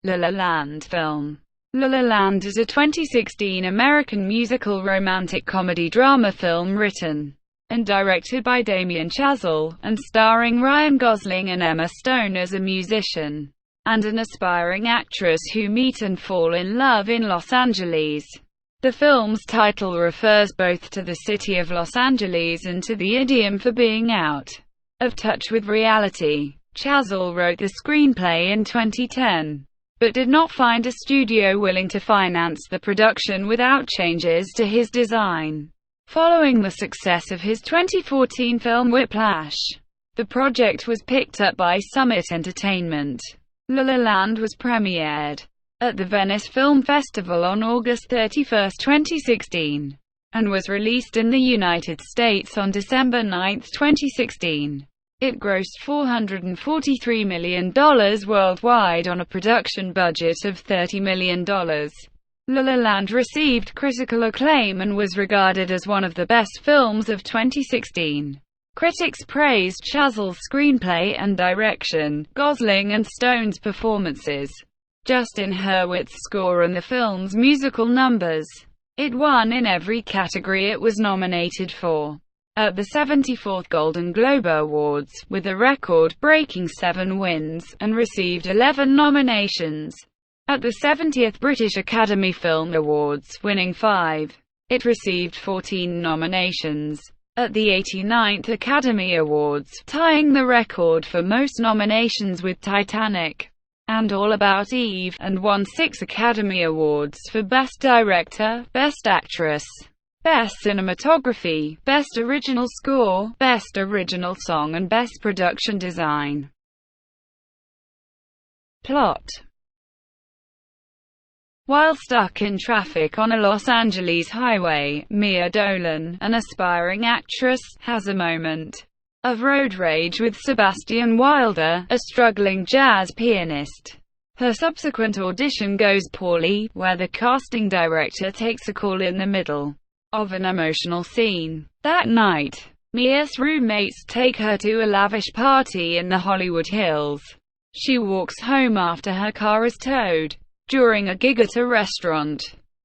La La Land film. La La Land is a 2016 American musical romantic comedy drama film written and directed by Damien Chazelle, and starring Ryan Gosling and Emma Stone as a musician and an aspiring actress who meet and fall in love in Los Angeles. The film's title refers both to the city of Los Angeles and to the idiom for being out of touch with reality. Chazelle wrote the screenplay in 2010, but did not find a studio willing to finance the production without changes to his design. Following the success of his 2014 film Whiplash, the project was picked up by Summit Entertainment. La La Land was premiered at the Venice Film Festival on August 31, 2016, and was released in the United States on December 9, 2016. It grossed $443 million worldwide on a production budget of $30 million. La La Land received critical acclaim and was regarded as one of the best films of 2016. Critics praised Chazelle's screenplay and direction, Gosling and Stone's performances, Justin Hurwitz' score and the film's musical numbers. It won in every category it was nominated for at the 74th Golden Globe Awards, with a record-breaking 7 wins, and received 11 nominations at the 70th British Academy Film Awards, winning 5. It received 14 nominations at the 89th Academy Awards, tying the record for most nominations with Titanic and All About Eve, and won 6 Academy Awards for Best Director, Best Actress, Best Cinematography, Best Original Score, Best Original Song and Best Production Design. Plot. While stuck in traffic on a Los Angeles highway, Mia Dolan, an aspiring actress, has a moment of road rage with Sebastian Wilder, a struggling jazz pianist. Her subsequent audition goes poorly, where the casting director takes a call in the middle of an emotional scene. That night, Mia's roommates take her to a lavish party in the Hollywood Hills. She walks home after her car is towed. During a gig at a restaurant,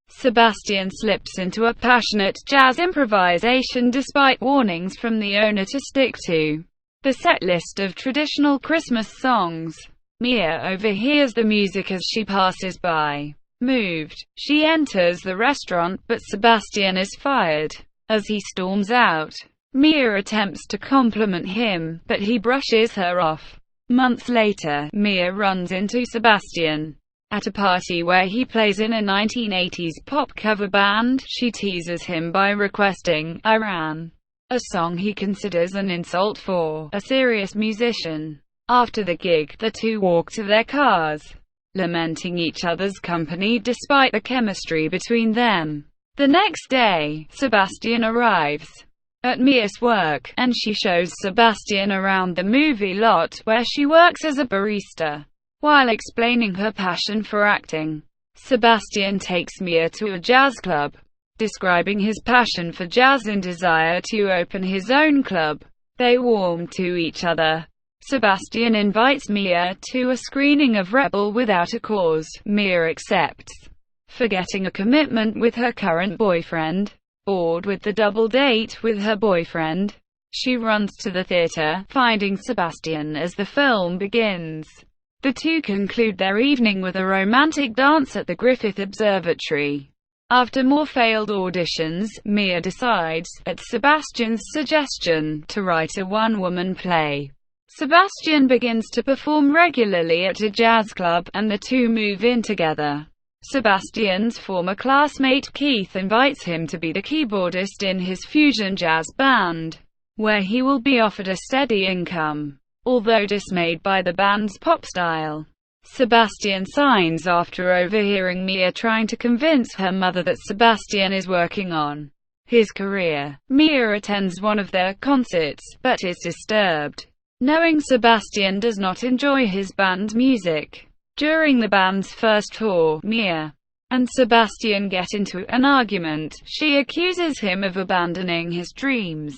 Sebastian slips into a passionate jazz improvisation despite warnings from the owner to stick to the set list of traditional Christmas songs. Mia overhears the music as she passes by. Moved, she enters the restaurant, but Sebastian is fired as he storms out. Mia attempts to compliment him, but he brushes her off. Months later, Mia runs into Sebastian at a party where he plays in a 1980s pop cover band. She teases him by requesting "I Ran," a song he considers an insult for a serious musician. After the gig, the two walk to their cars, lamenting each other's company despite the chemistry between them. The next day, Sebastian arrives at Mia's work, and she shows Sebastian around the movie lot, where she works as a barista. While explaining her passion for acting, Sebastian takes Mia to a jazz club, describing his passion for jazz and desire to open his own club. They warm to each other. Sebastian invites Mia to a screening of Rebel Without a Cause. Mia accepts, forgetting a commitment with her current boyfriend. Bored with the double date with her boyfriend, she runs to the theater, finding Sebastian as the film begins. The two conclude their evening with a romantic dance at the Griffith Observatory. After more failed auditions, Mia decides, at Sebastian's suggestion, to write a one-woman play. Sebastian begins to perform regularly at a jazz club, and the two move in together. Sebastian's former classmate Keith invites him to be the keyboardist in his fusion jazz band, where he will be offered a steady income. Although dismayed by the band's pop style, Sebastian signs after overhearing Mia trying to convince her mother that Sebastian is working on his career. Mia attends one of their concerts, but is disturbed, knowing Sebastian does not enjoy his band's music. During the band's first tour, Mia and Sebastian get into an argument. She accuses him of abandoning his dreams,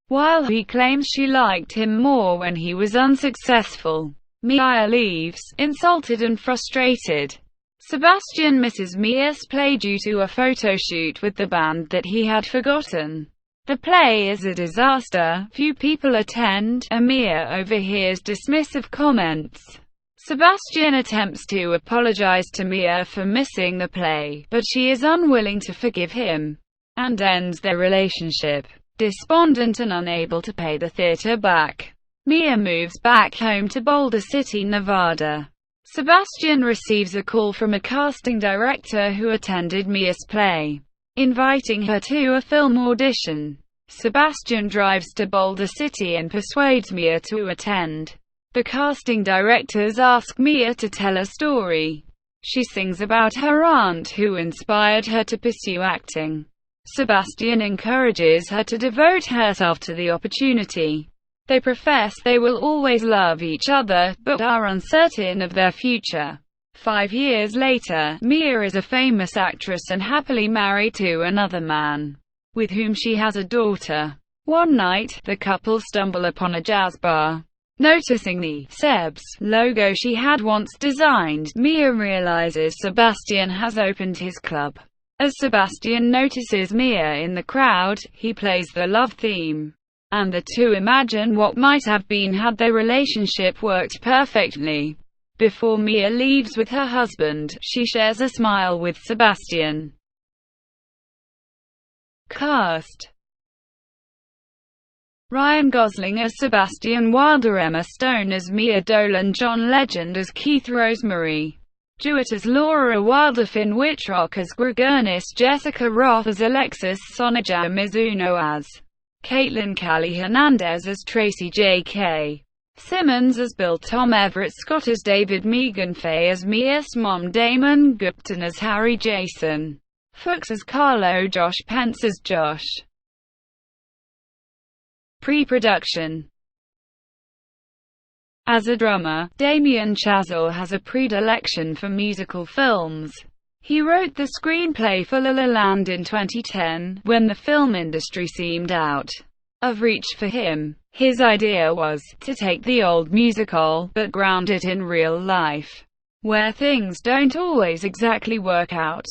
while he claims she liked him more when he was unsuccessful. Mia leaves, insulted and frustrated. Sebastian misses Mia's play due to a photo shoot with the band that he had forgotten. The play is a disaster, few people attend, and Mia overhears dismissive comments. Sebastian attempts to apologize to Mia for missing the play, but she is unwilling to forgive him, and ends their relationship. Despondent and unable to pay the theater back, Mia moves back home to Boulder City, Nevada. Sebastian receives a call from a casting director who attended Mia's play, inviting her to a film audition. Sebastian drives to Boulder City and persuades Mia to attend. The casting directors ask Mia to tell a story. She sings about her aunt who inspired her to pursue acting. Sebastian encourages her to devote herself to the opportunity. They profess they will always love each other, but are uncertain of their future. 5 years later, Mia is a famous actress and happily married to another man, with whom she has a daughter. One night, the couple stumble upon a jazz bar. Noticing the Seb's logo she had once designed, Mia realizes Sebastian has opened his club. As Sebastian notices Mia in the crowd, he plays the love theme, and the two imagine what might have been had their relationship worked perfectly. Before Mia leaves with her husband, she shares a smile with Sebastian. Cast: Ryan Gosling as Sebastian Wilder, Emma Stone as Mia Dolan, John Legend as Keith Rosemary, Jewett as Laura Wilder, Finn Wittrock as Gregurnis, Jessica Roth as Alexis, Sonja Mizuno as Caitlin, Callie Hernandez as Tracy J.K. Simmons as Bill, Tom Everett Scott as David, Megan Faye as Mia's mom, Damon Gupton as Harry, Jason Fuchs as Carlo, Josh Pence as Josh. Pre-production. As a drummer, Damien Chazelle has a predilection for musical films. He wrote the screenplay for La La Land in 2010, when the film industry seemed out of reach for him. His idea was to take the old musical, but ground it in real life, where things don't always exactly work out,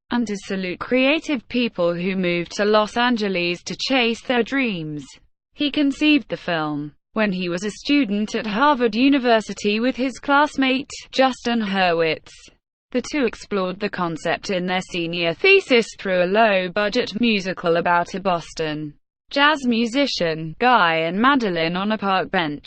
and to salute creative people who moved to Los Angeles to chase their dreams. He conceived the film when he was a student at Harvard University with his classmate, Justin Hurwitz. The two explored the concept in their senior thesis through a low-budget musical about a Boston jazz musician, Guy and Madeline, on a park bench.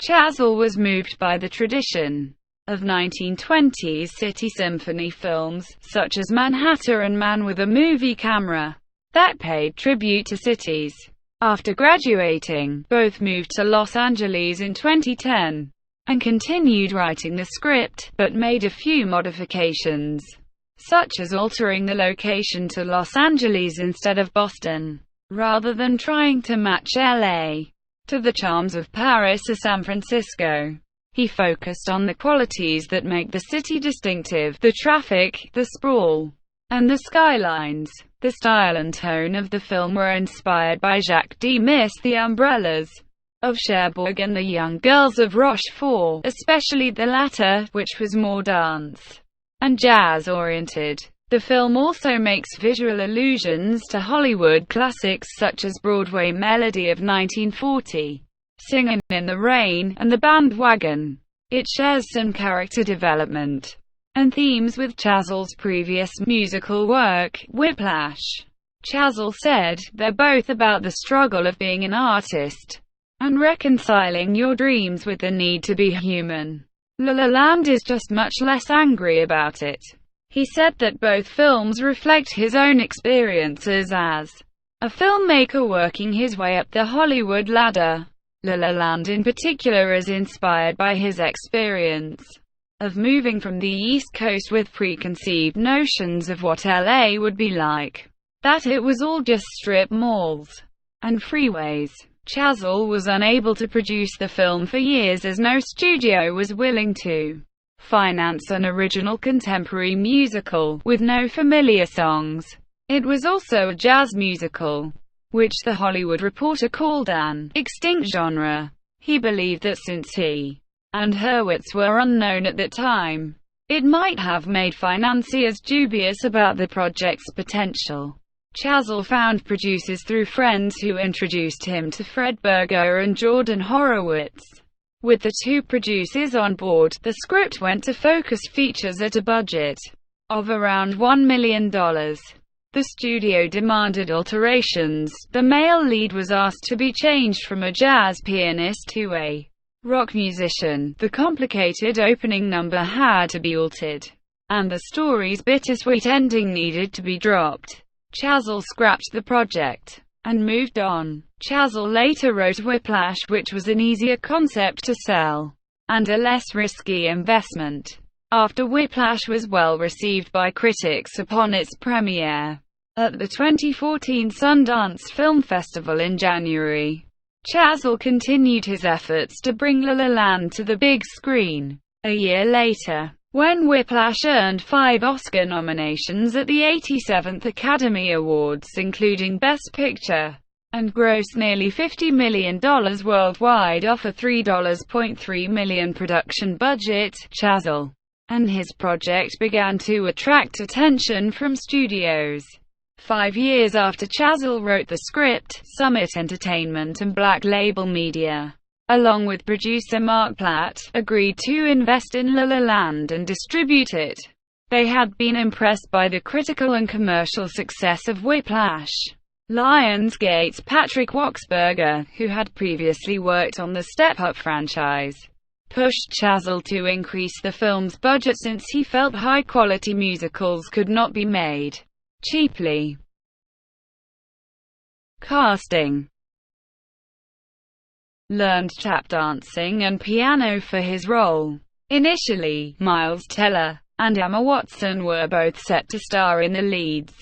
Chazelle was moved by the tradition of 1920s city symphony films, such as Manhattan and Man with a Movie Camera, that paid tribute to cities. After graduating, both moved to Los Angeles in 2010 and continued writing the script, but made a few modifications, such as altering the location to Los Angeles instead of Boston, rather than trying to match LA to the charms of Paris or San Francisco. He focused on the qualities that make the city distinctive: the traffic, the sprawl, and the skylines. The style and tone of the film were inspired by Jacques Demis' The Umbrellas of Cherbourg and The Young Girls of Rochefort, especially the latter, which was more dance and jazz-oriented. The film also makes visual allusions to Hollywood classics such as Broadway Melody of 1940, Singin' in the Rain, and The Bandwagon. It shares some character development and themes with Chazelle's previous musical work, Whiplash. Chazelle said, "They're both about the struggle of being an artist and reconciling your dreams with the need to be human. La La Land is just much less angry about it." He said that both films reflect his own experiences as a filmmaker working his way up the Hollywood ladder. La La Land in particular is inspired by his experience of moving from the East Coast with preconceived notions of what LA would be like, that it was all just strip malls and freeways. Chazelle was unable to produce the film for years as no studio was willing to finance an original contemporary musical with no familiar songs. It was also a jazz musical, which The Hollywood Reporter called an extinct genre. He believed that since he and Hurwitz were unknown at the time. It might have made financiers dubious about the project's potential. Chazelle found producers through friends who introduced him to Fred Berger and Jordan Hurwitz. With the two producers on board, the script went to Focus Features at a budget of around $1 million. The studio demanded alterations. The male lead was asked to be changed from a jazz pianist to a rock musician. The complicated opening number had to be altered, and the story's bittersweet ending needed to be dropped. Chazelle scrapped the project and moved on. Chazelle later wrote Whiplash, which was an easier concept to sell and a less risky investment. After Whiplash was well received by critics upon its premiere at the 2014 Sundance Film Festival in January, Chazelle continued his efforts to bring La La Land to the big screen. A year later, when Whiplash earned 5 Oscar nominations at the 87th Academy Awards, including Best Picture, and grossed nearly $50 million worldwide off a $3.3 million production budget, Chazelle and his project began to attract attention from studios. 5 years after Chazelle wrote the script, Summit Entertainment and Black Label Media, along with producer Mark Platt, agreed to invest in La La Land and distribute it. They had been impressed by the critical and commercial success of Whiplash. Lionsgate's Patrick Wachsberger, who had previously worked on the Step Up franchise, pushed Chazelle to increase the film's budget since he felt high-quality musicals could not be made cheaply. Casting. Learned tap dancing and piano for his role. Initially, Miles Teller and Emma Watson were both set to star in the leads.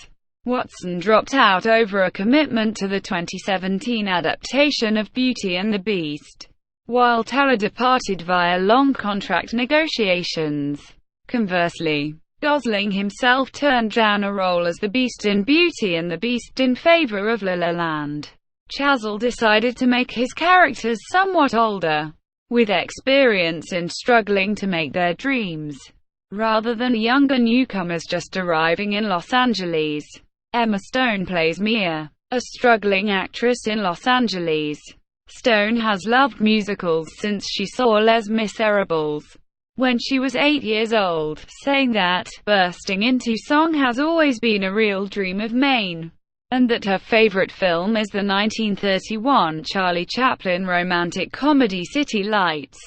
Watson dropped out over a commitment to the 2017 adaptation of Beauty and the Beast, while Teller departed via long contract negotiations. Conversely, Gosling himself turned down a role as the Beast in Beauty and the Beast in favor of La La Land. Chazelle decided to make his characters somewhat older, with experience in struggling to make their dreams, rather than younger newcomers just arriving in Los Angeles. Emma Stone plays Mia, a struggling actress in Los Angeles. Stone has loved musicals since she saw Les Miserables when she was 8 years old, saying that bursting into song has always been a real dream of mine, and that her favorite film is the 1931 Charlie Chaplin romantic comedy City Lights.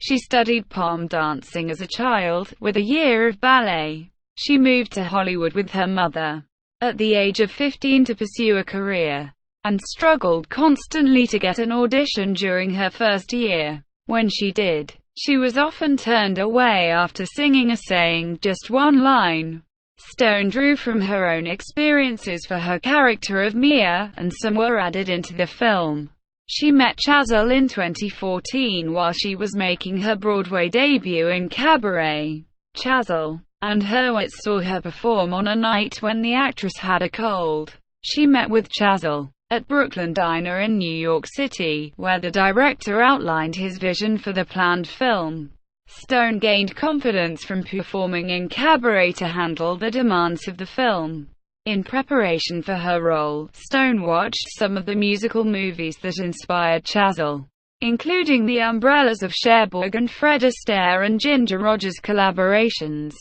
She studied palm dancing as a child, with a year of ballet. She moved to Hollywood with her mother at the age of 15 to pursue a career, and struggled constantly to get an audition during her first year. When she did, she was often turned away after singing or saying just one line. Stone drew from her own experiences for her character of Mia, and some were added into the film. She met Chazelle in 2014 while she was making her Broadway debut in Cabaret. Chazelle and Hurwitz saw her perform on a night when the actress had a cold. She met with Chazelle at Brooklyn Diner in New York City, where the director outlined his vision for the planned film. Stone gained confidence from performing in Cabaret to handle the demands of the film. In preparation for her role, Stone watched some of the musical movies that inspired Chazelle, including The Umbrellas of Cherbourg and Fred Astaire and Ginger Rogers collaborations.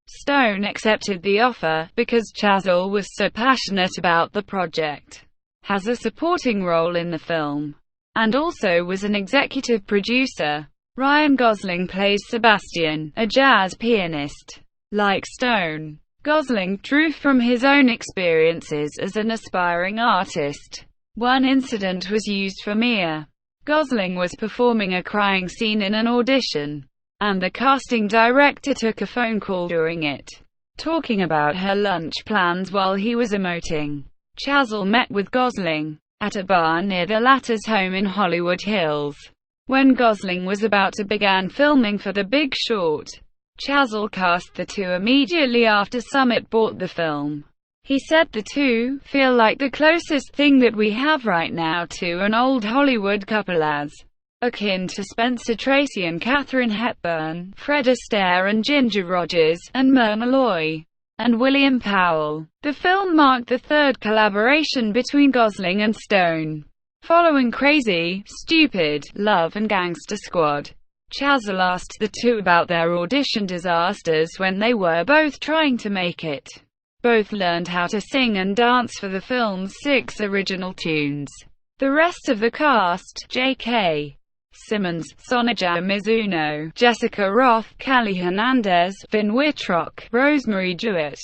Stone accepted the offer because Chazelle was so passionate about the project, has a supporting role in the film, and also was an executive producer. Ryan Gosling plays Sebastian, a jazz pianist. Like Stone, Gosling drew from his own experiences as an aspiring artist. One incident was used for Mia. Gosling was performing a crying scene in an audition, and the casting director took a phone call during it, talking about her lunch plans while he was emoting. Chazelle met with Gosling at a bar near the latter's home in Hollywood Hills. When Gosling was about to begin filming for The Big Short, Chazelle cast the two immediately after Summit bought the film. He said the two feel like the closest thing that we have right now to an old Hollywood couple as akin to Spencer Tracy and Katharine Hepburn, Fred Astaire and Ginger Rogers, and Myrna Loy and William Powell. The film marked the third collaboration between Gosling and Stone, following Crazy, Stupid, Love and Gangster Squad. Chazelle asked the two about their audition disasters when they were both trying to make it. Both learned how to sing and dance for the film's 6 original tunes. The rest of the cast, J.K. Simmons, Sonja Mizuno, Jessica Roth, Callie Hernandez, Finn Wittrock, Rosemary Jewett,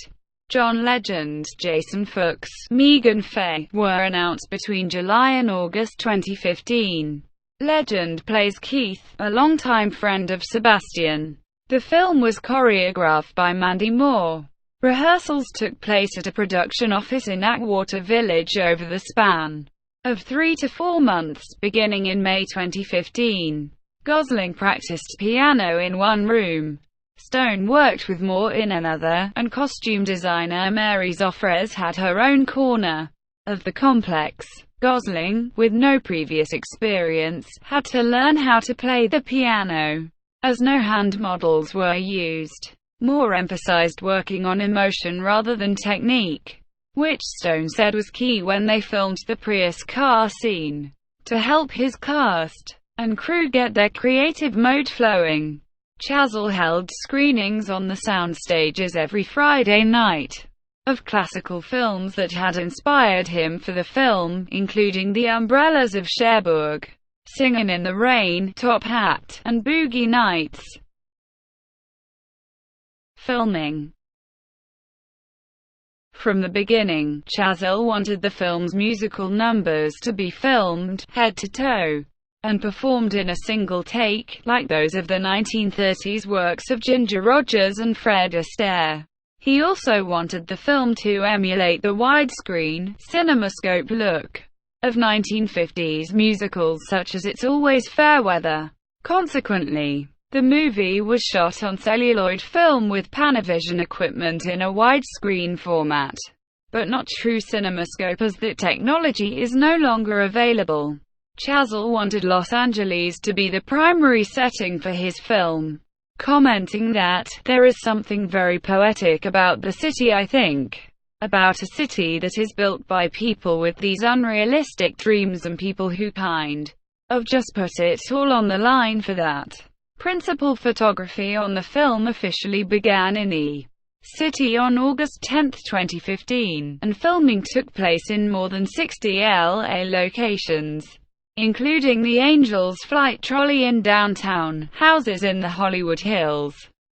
John Legend, Jason Fuchs, Megan Fay, were announced between July and August 2015. Legend plays Keith, a longtime friend of Sebastian. The film was choreographed by Mandy Moore. Rehearsals took place at a production office in Atwater Village over the span of 3 to 4 months, beginning in May 2015. Gosling practiced piano in one room. Stone worked with Moore in another, and costume designer Mary Zoffres had her own corner of the complex. Gosling, with no previous experience, had to learn how to play the piano, as no hand models were used. Moore emphasized working on emotion rather than technique, which Stone said was key when they filmed the Prius car scene, to help his cast and crew get their creative mode flowing. Chazelle held screenings on the sound stages every Friday night of classical films that had inspired him for the film, including The Umbrellas of Cherbourg, Singin' in the Rain, Top Hat, and Boogie Nights. Filming. From the beginning, Chazelle wanted the film's musical numbers to be filmed, head to toe, and performed in a single take, like those of the 1930s works of Ginger Rogers and Fred Astaire. He also wanted the film to emulate the widescreen, cinemascope look of 1950s musicals such as It's Always Fair Weather. Consequently, the movie was shot on celluloid film with Panavision equipment in a widescreen format, but not true cinemascope as that technology is no longer available. Chazelle wanted Los Angeles to be the primary setting for his film, commenting that, "There is something very poetic about the city, I think. About a city that is built by people with these unrealistic dreams and people who kind of just put it all on the line for that." Principal photography on the film officially began in the city on August 10, 2015, and filming took place in more than 60 LA locations, including the Angels Flight Trolley in downtown, houses in the Hollywood Hills,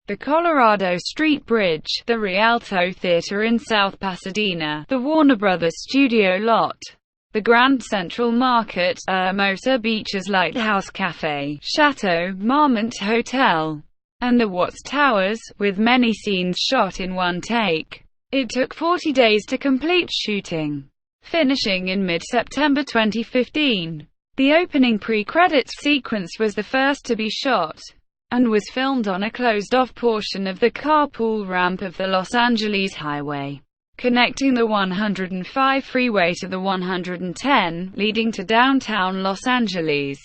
the Colorado Street Bridge, the Rialto Theater in South Pasadena, the Warner Brothers studio lot, the Grand Central Market, Hermosa Beach's Lighthouse Cafe, Chateau Marmont Hotel, and the Watts Towers, with many scenes shot in one take. It took 40 days to complete shooting, finishing in mid-September 2015. The opening pre-credits sequence was the first to be shot, and was filmed on a closed-off portion of the carpool ramp of the Los Angeles Highway, connecting the 105 freeway to the 110, leading to downtown Los Angeles.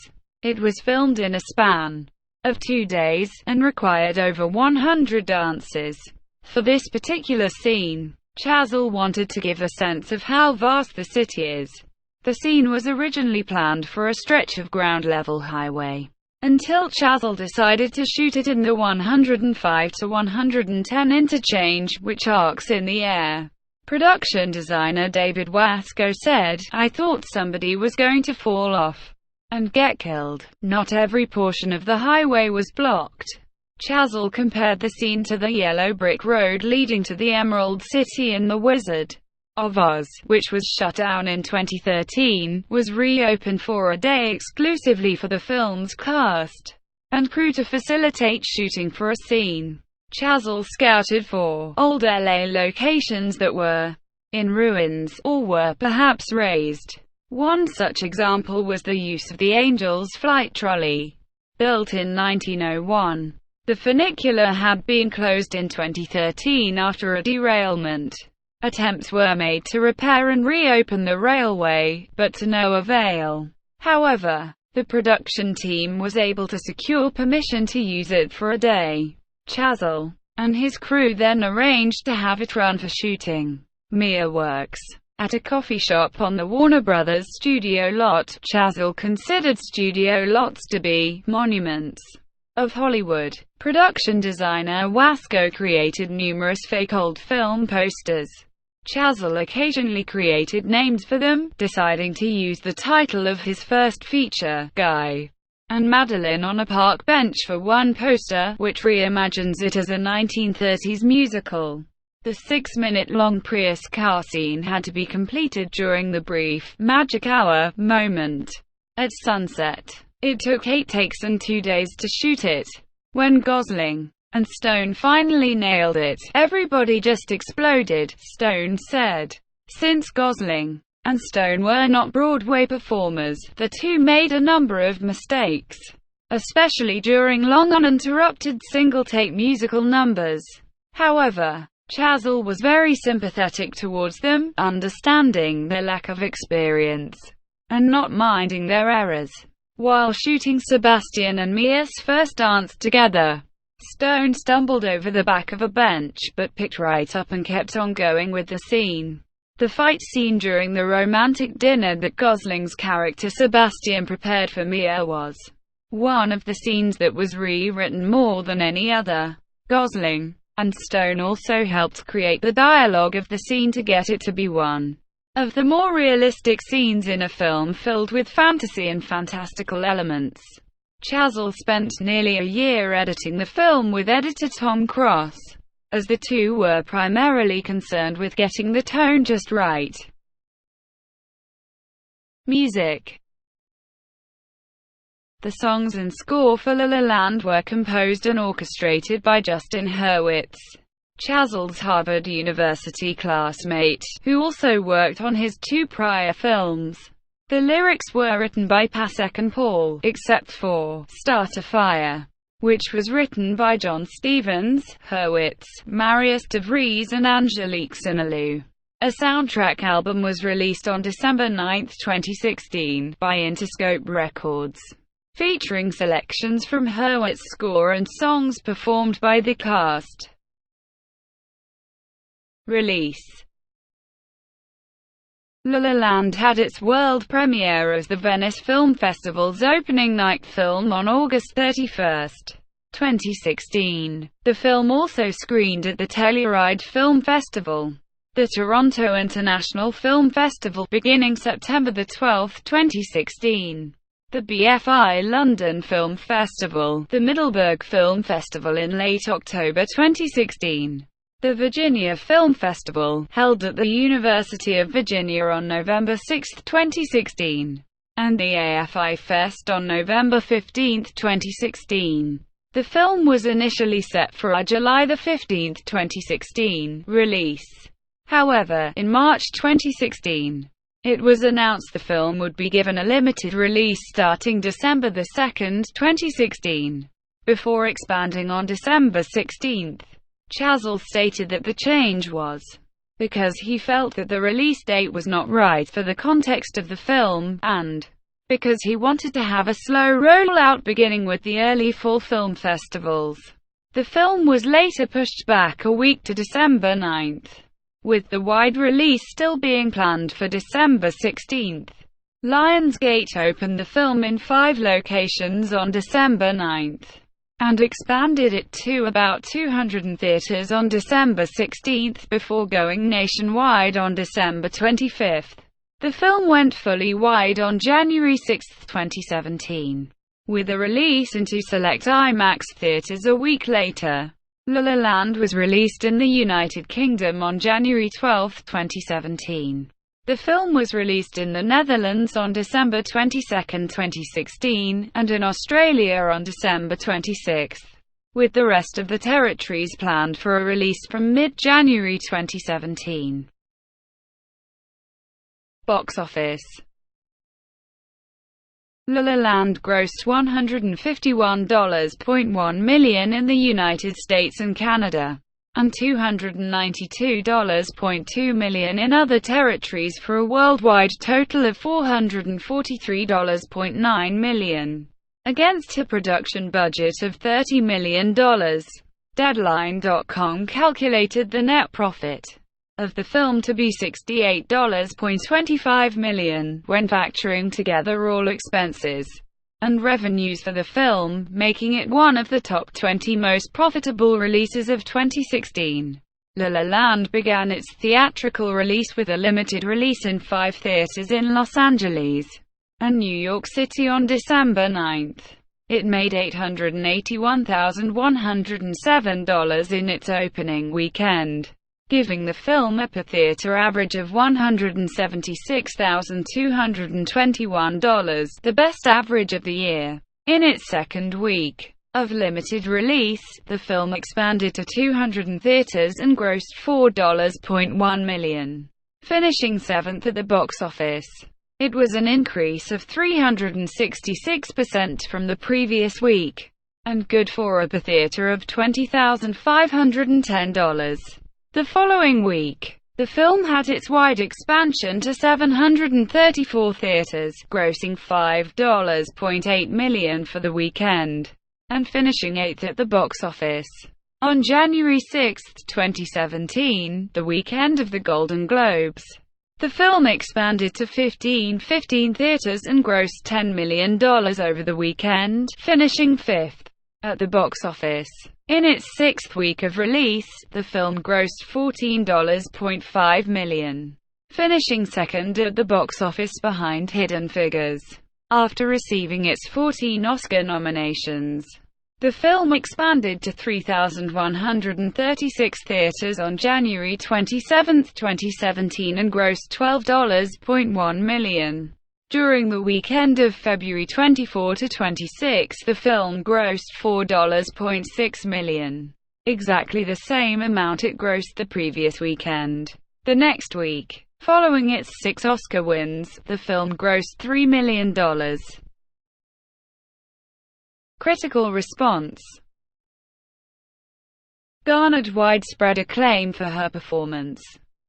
It was filmed in a span of 2 days, and required over 100 dances. For this particular scene, Chazelle wanted to give a sense of how vast the city is. The scene was originally planned for a stretch of ground-level highway, until Chazelle decided to shoot it in the 105 to 110 interchange, which arcs in the air. Production designer David Wasco said, "I thought somebody was going to fall off and get killed. Not every portion of the highway was blocked." Chazelle compared the scene to the yellow brick road leading to the Emerald City in The Wizard of Oz, which was shut down in 2013, was reopened for a day exclusively for the film's cast and crew to facilitate shooting for a scene. Chazelle scouted for old LA locations that were in ruins, or were perhaps razed. One such example was the use of the Angels Flight Trolley, built in 1901. The funicular had been closed in 2013 after a derailment. Attempts were made to repair and reopen the railway, but to no avail. However, The production team was able to secure permission to use it for a day. Chazelle and his crew then arranged to have it run for shooting. Mia works at a coffee shop on the Warner Brothers studio lot. Chazelle considered studio lots to be monuments of Hollywood. Production designer Wasco created numerous fake old film posters. Chazelle occasionally created names for them, deciding to use the title of his first feature, Guy and Madeline, on a park bench for one poster, which reimagines it as a 1930s musical. The 6-minute-long Prius car scene had to be completed during the brief, magic hour moment at sunset. It took 8 takes and 2 days to shoot it. When Gosling and Stone finally nailed it, everybody just exploded, Stone said. Since Gosling and Stone were not Broadway performers, the two made a number of mistakes, especially during long uninterrupted single-take musical numbers. However, Chazelle was very sympathetic towards them, understanding their lack of experience and not minding their errors. While shooting Sebastian and Mia's first dance together, Stone stumbled over the back of a bench, but picked right up and kept on going with the scene. The fight scene during the romantic dinner that Gosling's character Sebastian prepared for Mia was one of the scenes that was rewritten more than any other. Gosling and Stone also helped create the dialogue of the scene to get it to be one of the more realistic scenes in a film filled with fantasy and fantastical elements. Chazelle spent nearly a year editing the film with editor Tom Cross, as the two were primarily concerned with getting the tone just right. Music. The songs and score for La La Land were composed and orchestrated by Justin Hurwitz, Chazelle's Harvard University classmate, who also worked on his 2 prior films. The lyrics were written by Pasek and Paul, except for "Start a Fire," which was written by John Stevens, Hurwitz, Marius DeVries and Angelique Sinalou. A soundtrack album was released on December 9, 2016, by Interscope Records, featuring selections from Hurwitz's score and songs performed by the cast. Release. La La Land had its world premiere as the Venice Film Festival's opening night film on August 31, 2016. The film also screened at the Telluride Film Festival, the Toronto International Film Festival, beginning September 12, 2016. The BFI London Film Festival, the Middleburg Film Festival in late October 2016. The Virginia Film Festival, held at the University of Virginia on November 6, 2016, and the AFI Fest on November 15, 2016. The film was initially set for a July 15, 2016, release. However, in March 2016, it was announced the film would be given a limited release starting December 2, 2016, before expanding on December 16. Chazelle stated that the change was because he felt that the release date was not right for the context of the film, and because he wanted to have a slow rollout beginning with the early fall film festivals. The film was later pushed back a week to December 9, with the wide release still being planned for December 16. Lionsgate opened the film in 5 locations on December 9. And expanded it to about 200 theaters on December 16 before going nationwide on December 25. The film went fully wide on January 6, 2017, with a release into select IMAX theaters a week later. La La Land was released in the United Kingdom on January 12, 2017. The film was released in the Netherlands on December 22, 2016, and in Australia on December 26, with the rest of the territories planned for a release from mid-January 2017. Box office. La La Land grossed $151.1 million in the United States and Canada, and $292.2 million in other territories for a worldwide total of $443.9 million, against a production budget of $30 million. Deadline.com calculated the net profit of the film to be $68.25 million, when factoring together all expenses and revenues for the film, making it one of the top 20 most profitable releases of 2016. La La Land began its theatrical release with a limited release in 5 theaters in Los Angeles and New York City on December 9. It made $881,107 in its opening weekend, giving the film a per-theater average of $176,221, the best average of the year. In its second week of limited release, the film expanded to 200 theaters and grossed $4.1 million, finishing 7th at the box office. It was an increase of 366% from the previous week, and good for a per-theater of $20,510. The following week, the film had its wide expansion to 734 theaters, grossing $5.8 million for the weekend, and finishing 8th at the box office. On January 6, 2017, the weekend of the Golden Globes, the film expanded to 15 theaters and grossed $10 million over the weekend, finishing 5th at the box office. In its 6th week of release, the film grossed $14.5 million, finishing 2nd at the box office behind Hidden Figures. After receiving its 14 Oscar nominations, the film expanded to 3,136 theaters on January 27, 2017 and grossed $12.1 million. During the weekend of February 24 to 26, the film grossed $4.6 million, exactly the same amount it grossed the previous weekend. The next week, following its 6 Oscar wins, the film grossed $3 million. Critical response. Garnered widespread acclaim for her performance.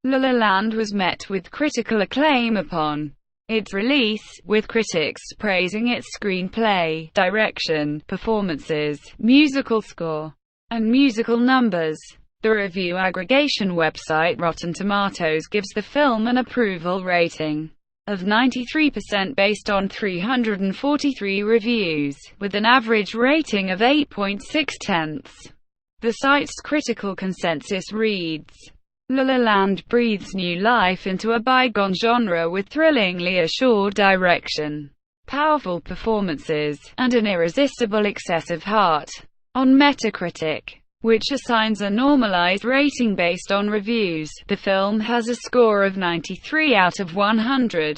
La La Land was met with critical acclaim upon its release, with critics praising its screenplay, direction, performances, musical score, and musical numbers. The review aggregation website Rotten Tomatoes gives the film an approval rating of 93% based on 343 reviews, with an average rating of 8.6. The site's critical consensus reads, La La Land breathes new life into a bygone genre with thrillingly assured direction, powerful performances, and an irresistible excessive heart. On Metacritic, which assigns a normalized rating based on reviews, the film has a score of 93 out of 100,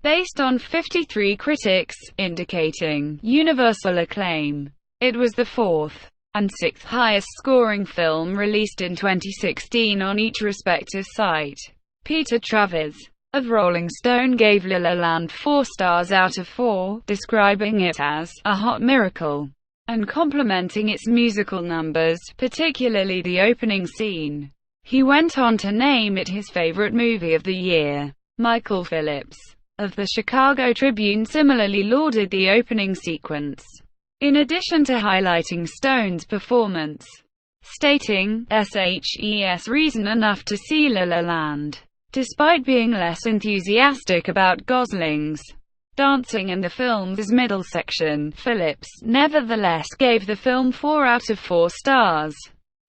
based on 53 critics, indicating universal acclaim. It was the fourth and 6th highest scoring film released in 2016 on each respective site. Peter Travers of Rolling Stone gave La La Land 4 stars out of 4, describing it as a hot miracle and complimenting its musical numbers, particularly the opening scene. He went on to name it his favorite movie of the year. Michael Phillips of the Chicago Tribune similarly lauded the opening sequence, in addition to highlighting Stone's performance, stating, "SHES reason enough to see La La Land." Despite being less enthusiastic about Gosling's dancing in the film's middle section, Phillips nevertheless gave the film 4 out of 4 stars,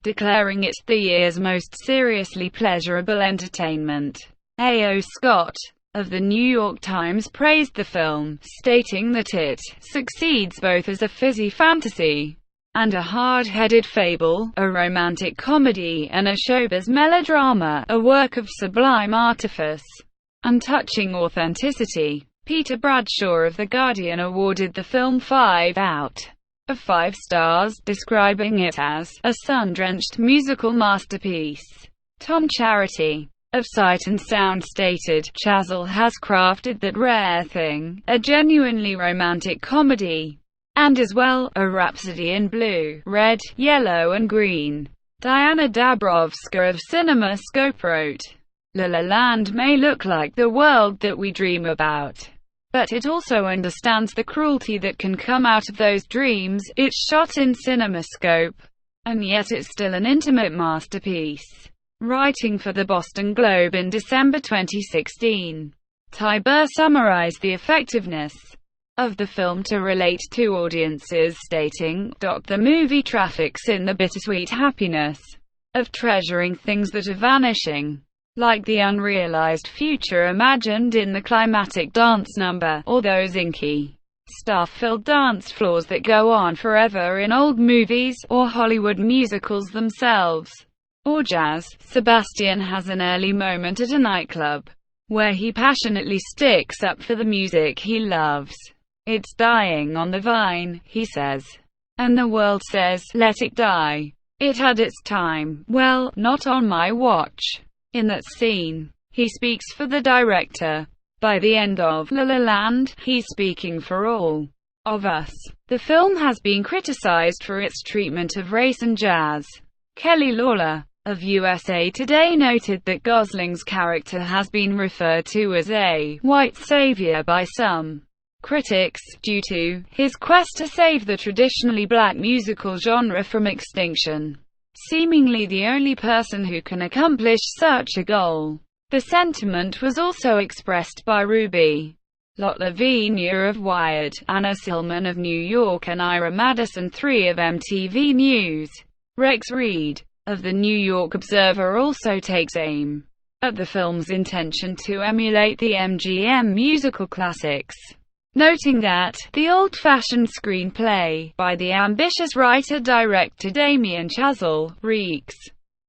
declaring it the year's most seriously pleasurable entertainment. A.O. Scott of the New York Times praised the film, stating that it succeeds both as a fizzy fantasy and a hard-headed fable, a romantic comedy and a showbiz melodrama, a work of sublime artifice and touching authenticity. Peter Bradshaw of The Guardian awarded the film 5 out of 5 stars, describing it as a sun-drenched musical masterpiece. Tom Charity of Sight and Sound stated, Chazelle has crafted that rare thing, a genuinely romantic comedy, and as well, a rhapsody in blue, red, yellow and green. Diana Dabrowska of CinemaScope wrote, La La Land may look like the world that we dream about, but it also understands the cruelty that can come out of those dreams. It's shot in CinemaScope, and yet it's still an intimate masterpiece. Writing for the Boston Globe in December 2016, Tybur summarized the effectiveness of the film to relate to audiences, stating, "The movie traffics in the bittersweet happiness of treasuring things that are vanishing, like the unrealized future imagined in the climactic dance number, or those inky, staff-filled dance floors that go on forever in old movies, or Hollywood musicals themselves, or jazz." Sebastian has an early moment at a nightclub, where he passionately sticks up for the music he loves. "It's dying on the vine," he says. And the world says, "Let it die. It had its time." Well, not on my watch. In that scene, he speaks for the director. By the end of La La Land, he's speaking for all of us. The film has been criticized for its treatment of race and jazz. Kelly Lawler of USA Today noted that Gosling's character has been referred to as a white savior by some critics, due to his quest to save the traditionally black musical genre from extinction. Seemingly the only person who can accomplish such a goal. The sentiment was also expressed by Ruby Lotlevina of Wired, Anna Silman of New York, and Ira Madison III of MTV News. Rex Reed of the New York Observer also takes aim at the film's intention to emulate the MGM musical classics, noting that the old-fashioned screenplay by the ambitious writer-director Damien Chazelle reeks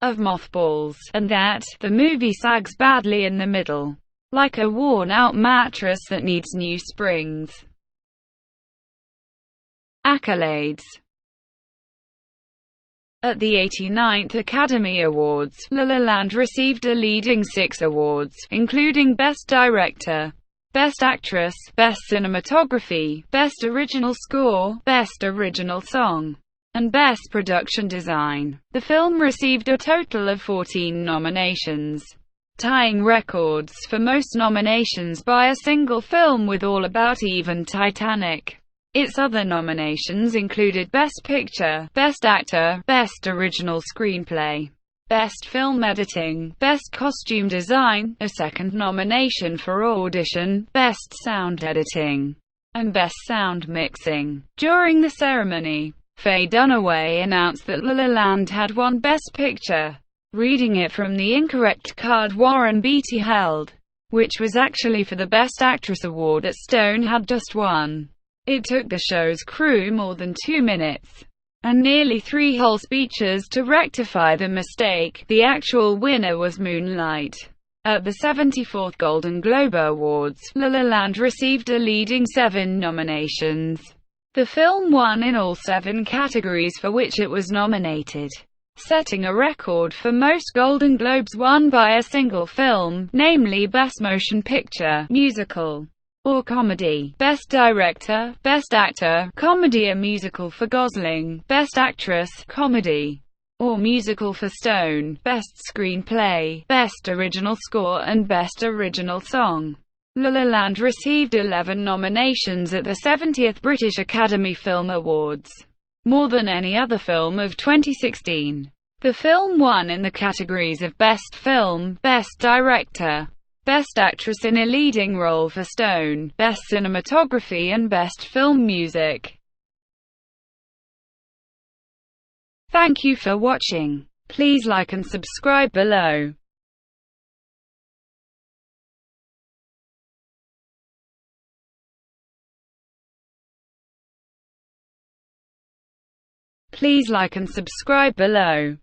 of mothballs, and that the movie sags badly in the middle, like a worn-out mattress that needs new springs. Accolades. At the 89th Academy Awards, La La Land received a leading 6 awards, including Best Director, Best Actress, Best Cinematography, Best Original Score, Best Original Song, and Best Production Design. The film received a total of 14 nominations, tying records for most nominations by a single film with All About Eve, Titanic. Its other nominations included Best Picture, Best Actor, Best Original Screenplay, Best Film Editing, Best Costume Design, a second nomination for Audition, Best Sound Editing, and Best Sound Mixing. During the ceremony, Faye Dunaway announced that La La Land had won Best Picture, reading it from the incorrect card Warren Beatty held, which was actually for the Best Actress award that Stone had just won. It took the show's crew more than 2 minutes and nearly 3 whole speeches to rectify the mistake. The actual winner was Moonlight. At the 74th Golden Globe Awards, La La Land received a leading 7 nominations. The film won in all 7 categories for which it was nominated, setting a record for most Golden Globes won by a single film, namely Best Motion Picture, Musical, or Comedy, Best Director, Best Actor, Comedy or Musical for Gosling, Best Actress, Comedy or Musical for Stone, Best Screenplay, Best Original Score and Best Original Song. La La Land received 11 nominations at the 70th British Academy Film Awards, more than any other film of 2016. The film won in the categories of Best Film, Best Director, Best Actress in a Leading Role for Stone, Best Cinematography and Best Film Music. Thank you for watching. Please like and subscribe below. Please like and subscribe below.